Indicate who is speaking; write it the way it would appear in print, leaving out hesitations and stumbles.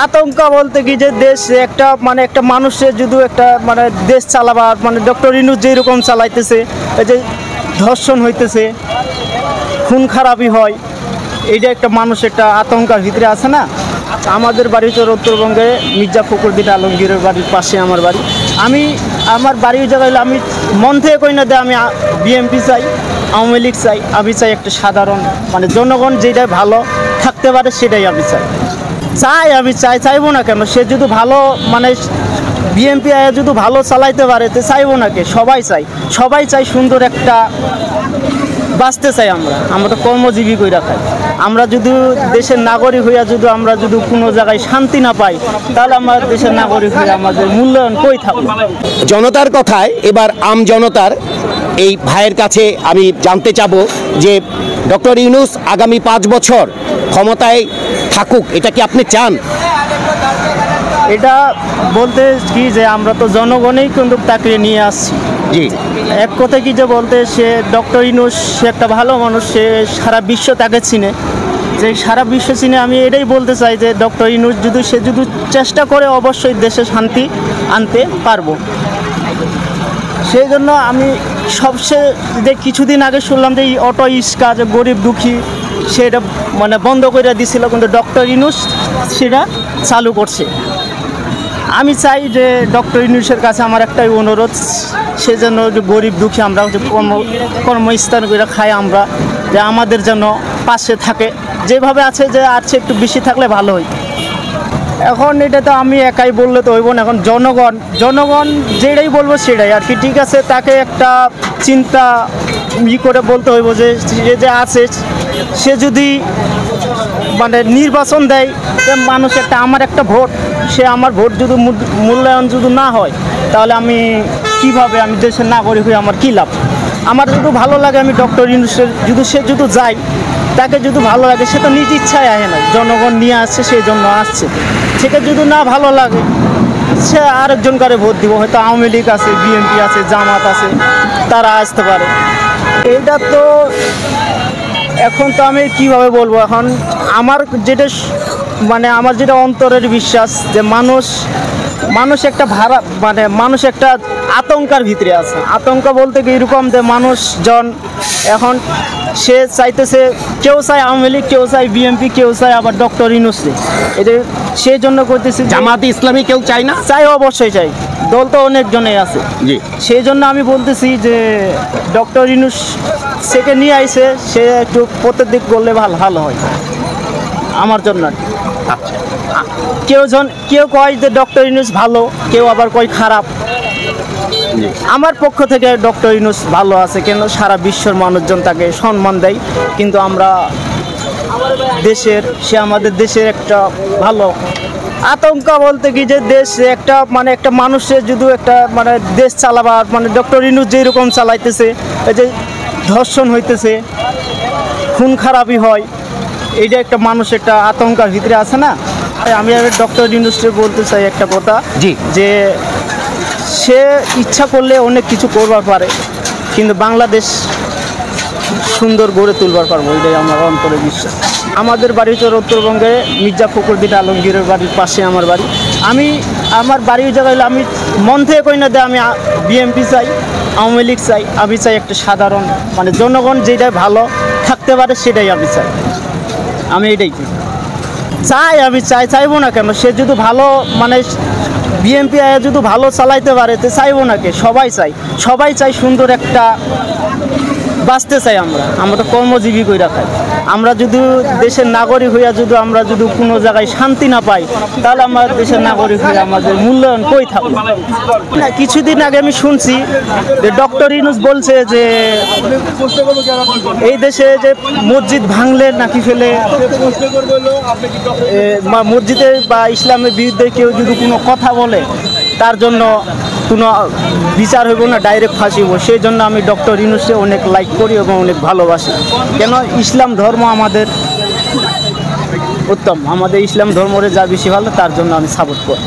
Speaker 1: আতঙ্ক বলতে কি যে দেশ একটা মানে একটা মানুষের যদি একটা মানে দেশ চালাবার মানে ডক্টর ইউনূস যেরকম চালাইতেছে, এই যে ধর্ষণ হইতেছে, খুন খারাপি হয়, এইটা একটা মানুষ একটা আতঙ্কের ভিতরে আছে না। আমাদের বাড়ি হচ্ছে উত্তরবঙ্গে মির্জা ফখরুদ্দিন আলমগীরের বাড়ির পাশে আমার বাড়ি। আমার বাড়ির জায়গায় আমি মন থেকে কই না যে আমি বিএনপি চাই, আওয়ামী লীগ চাই। আমি চাই একটা সাধারণ মানে জনগণ যেটাই ভালো থাকতে পারে সেটাই আমি চাইবো না কেন। সে যদি ভালো মানে বিএনপি যদি ভালো চালাইতে পারে তো চাইবো না কে, সবাই চাই সুন্দর একটা বাঁচতে চাই। আমরা তো কর্মজীবী করে রাখাই। আমরা যদি দেশের নাগরিক হইয়া যদি আমরা যদি কোনো জায়গায় শান্তি না পাই, তাহলে আমার দেশের নাগরিক হয়ে আমাদের মূল্যায়ন কই থাকবে।
Speaker 2: জনতার কথায় এবার জনতার এই ভাইয়ের কাছে আমি জানতে চাবো যে ডক্টর ইউনূস আগামী 5 বছর ক্ষমতায় থাকুক, এটা কি আপনি চান?
Speaker 1: এটা বলতে কি যে আমরা তো জনগণেই কিন্তু তাকে নিয়ে আসছি।
Speaker 2: জি,
Speaker 1: এক কথায় কি যে বলতে সে ডক্টর ইউনূস সে একটা ভালো মানুষ, সে সারা বিশ্ব তাকে চিনে, যে সারা বিশ্ব চিনে। আমি এটাই বলতে চাই যে ডক্টর ইউনূস যদি চেষ্টা করে অবশ্যই দেশে শান্তি আনতে পারবো। সেই জন্য আমি সবচেয়ে যে কিছুদিন আগে শুনলাম যে এই অটো রিক্সা যে গরিব দুঃখী সেটা মানে বন্ধ করে দিছিল, কিন্তু ডক্টর ইউনূস সেটা চালু করছে। আমি চাই যে ডক্টর ইউনূসের কাছে আমার একটাই অনুরোধ, সে যেন গরিব দুঃখী আমরা যে কর্মস্থান করে খাই, আমরা যে আমাদের যেন পাশে থাকে, যেভাবে আছে যে আর একটু বেশি থাকলে ভালো হয়। এখন এটা তো আমি একাই বললে তো হইব না, এখন জনগণ যেটাই বলবো সেটাই আর কি। ঠিক আছে, তাকে একটা চিন্তা করে বলতে হইব যে যে আছে সে যদি মানে নির্বাচন দেয়, মানুষ একটা আমার একটা ভোট, সে আমার ভোট যদি মূল্যায়ন যদি না হয়, তাহলে আমি কিভাবে আমি দেশের নাগরিক হয়ে আমার কী লাভ? আমার যদি ভালো লাগে আমি ডক্টর ইউনূসের সে যদি যাই, তাকে যদি ভালো লাগে, সে তো নিজ ইচ্ছায় আসে না, জনগণ নিয়ে আসছে সেই জন্য আসছে। সেটা যদি না ভালো লাগে সে আরেকজন করে ভোট দিব, হয়তো আওয়ামী লীগ আছে, বিএনপি আছে, জামাত আছে, তারা আসতে পারে। এইটা তো এখন তো আমি কিভাবে বলবো, এখন আমার যেটা মানে আমার যেটা অন্তরের বিশ্বাস যে মানুষ একটা মানুষ একটা আতঙ্কের ভিতরে আছে। আতঙ্ক বলতে কি এরকম যে মানুষজন এখন সে চাইতেছে, কেউ চায় আওয়ামী লীগ, কেউ চায় বিএনপি, কেউ চায় আবার ডক্টর ইউনূস। এটা সেই জন্য করতেছি।
Speaker 2: জামাতে ইসলামী কেউ চায় না?
Speaker 1: চাই, অবশ্যই চাই, দল তো অনেকজনেই আছে।
Speaker 2: জি, সেই
Speaker 1: জন্য আমি বলতেছি যে ডক্টর ইউনূস সেকে নিয়ে আইছে, সে একটু প্রত্যেক করলে ভালো হয় আমার জন্য।
Speaker 2: আচ্ছা,
Speaker 1: কেউ কয় যে ডক্টর ইউনূস ভালো, কেউ আবার কয় খারাপ। আমার পক্ষ থেকে ডক্টর ইউনূস ভালো আছে, কেন সারা বিশ্বের মানুষজন তাকে সম্মান দেয়। কিন্তু সে আমাদের দেশের একটা ভালো। আতঙ্ক বলতে কি যে দেশ একটা মানে একটা মানুষের যদি একটা মানে দেশ চালাবার মানে ডক্টর ইউনূস যেরকম চালাইতেছে, এই যে ধর্ষণ হইতেছে, খুন খারাপি হয়, এইটা একটা মানুষ একটা আতঙ্কের ভিতরে আছে না। আমি ডক্টর ইউনূসকে বলতে চাই একটা কথা, যে সে ইচ্ছা করলে অনেক কিছু করবার পারে, কিন্তু বাংলাদেশ সুন্দর গড়ে তুলবার পারবো, এটাই আমার অন্তরে বিশ্বাস। আমাদের বাড়ি হচ্ছে উত্তরবঙ্গে মির্জা ফখরুদ্দিন আলমগীরের বাড়ির পাশে আমার বাড়ি। আমার বাড়ির জায়গায় আমি মন থেকে কই না যে আমি বিএনপি চাই, আওয়ামী লীগ চাই। আমি চাই একটা সাধারণ মানে জনগণ যেটাই ভালো থাকতে পারে সেটাই আমি চাই। আমি এটাই চাইবো না কেন। সে যদি ভালো মানে বিএনপি যদি ভালো চালাইতে পারে তো চাইবো না কে, সবাই চাই সুন্দর একটা বাঁচতে চাই। আমরা তো কর্মজীবী করে রাখাই। আমরা যদি দেশের নাগরিক হইয়া যদি আমরা যদি কোনো জায়গায় শান্তি না পাই, তাহলে আমার দেশের নাগরিক হয়ে আমাদের মূল্যায়ন কই থাকবে। কিছুদিন আগে আমি শুনছি যে ডক্টর ইউনূস বলছে যে এই দেশে যে মসজিদ ভাঙলে নাকি ফেলে মসজিদের বা ইসলামের বিরুদ্ধে কেউ যদি কোনো কথা বলে, তার জন্য কোনো বিচার হইব না, ডাইরেক্ট ফাঁসি হইব। সেই জন্য আমি ডক্টর ইউনূসকে অনেক লাইক করি এবং অনেক ভালোবাসি। কেন ইসলাম ধর্ম আমাদের উত্তম, আমাদের ইসলাম ধর্মরে যা বেশি ভালো, তার জন্য আমি সাপোর্ট করি।